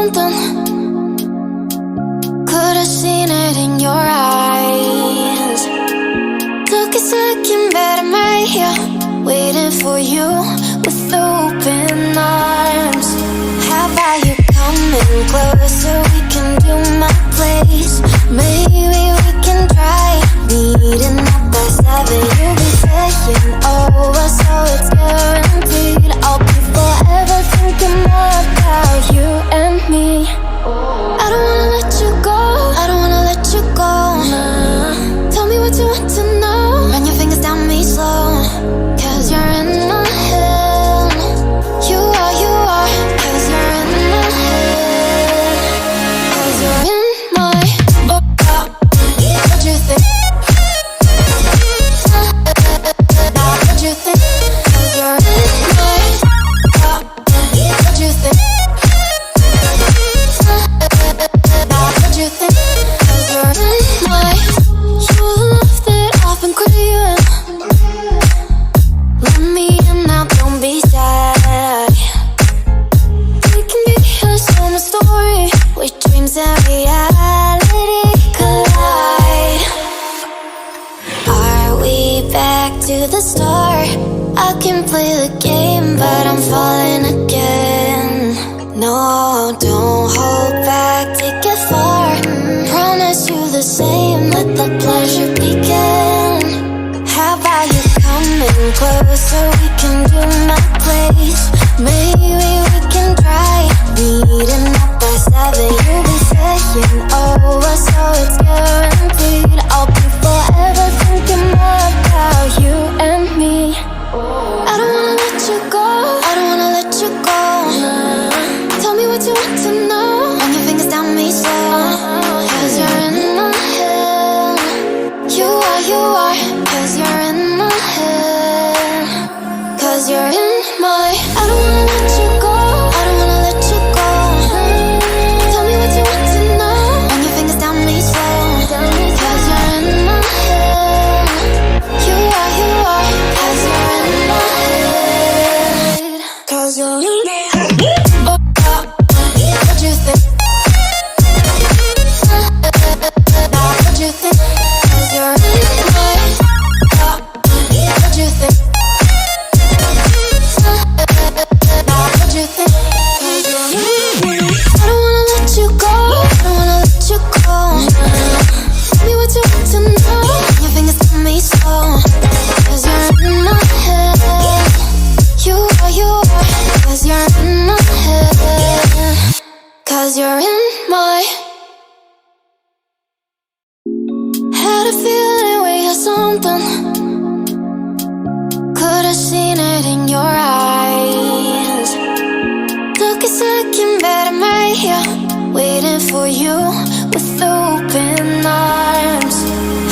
something. Could've seen it in your eyes. Took a second, but I'm right here, waiting for you with open arms. How about you coming closer? We can do my place. Maybe we can try meeting up by 7. You'll be taking over, so it's guaranteed. I'll be forever thinking more about you and me. I don't wanna let you go, I don't wanna let you go. Tell me what you want to know. Run your fingers down me slow, 'cause you're in my head. You are, 'cause you're in my head. 'Cause you're in my what you think? What you think? 'Cause you're in my what you think? What you think? 'Cause you're in my you love that I've been craving. Let me in now, don't be shy. We can be a summer story where dreams and reality collide. Are we back to the start? I can play the game, but I'm falling again. No, don't hold back, take it far. Promise you the same, let the pleasure begin. How about you coming closer? We can do my place. Maybe we can try meeting up by 7. You'll be taking over, so it's guaranteed. I'll be forever thinking more about you and me. I don't wanna let you go, I don't wanna let you go. Tell me what you want to know. Run your fingers down me slow, 'cause you're in my head. You are, 'cause you're in my head. 'Cause you're in my I don't wanna let you go, I don't wanna let you go. Tell me what you want to know. Run your fingers down me slow, 'cause you're in my head. You are, 'cause you're in my head. 'Cause you're in my head. What you think? What you think? 'Cause you're in my what you think? What you think? 'Cause you're in my I don't wanna let you go, I don't wanna let you go. Tell me what you want to know. Your fingers on me slow, 'cause you're in my head. You are, 'cause you're in my head. 'Cause you're in my had a feeling we had something. Could've seen it in your eyes. Took a second, but I'm right here, waiting for you with open arms.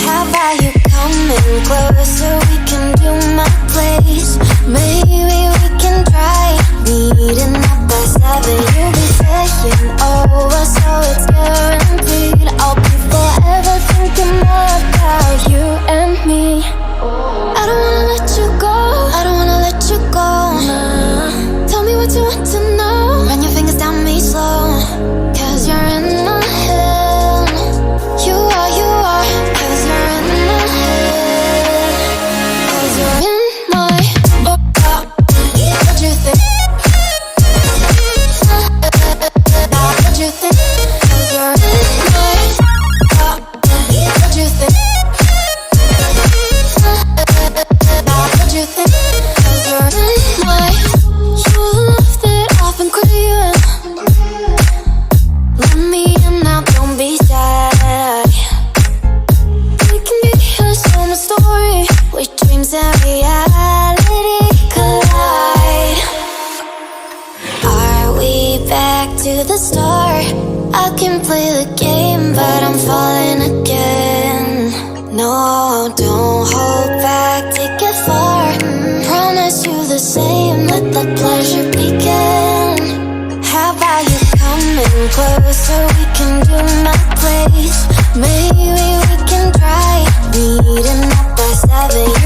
How about you coming closer? We can do my place. Maybe we can try meeting up by 7. You'll be taking over, so it's guaranteed. I'll be forever thinking more about you and me. I don't wanna let you go, I don't wanna let you go. Tell me what you want to know. Run your fingers down me slow, 'cause you're in my head. You are, 'cause you're in my head. 'Cause you're in my what you think? What you think? 'Cause you're in my what you think? What you think? 'Cause you're in my you love that I've been craving. Let me in now, don't be shy. We can be a summer story where dreams and reality collide. Are we back to the start? I can play the game, but I'm falling again. No, don't hold back, take it far. Promise you the same, let the pleasure begin. How about you coming closer? We can do my place. Maybe we can try meeting up by 7.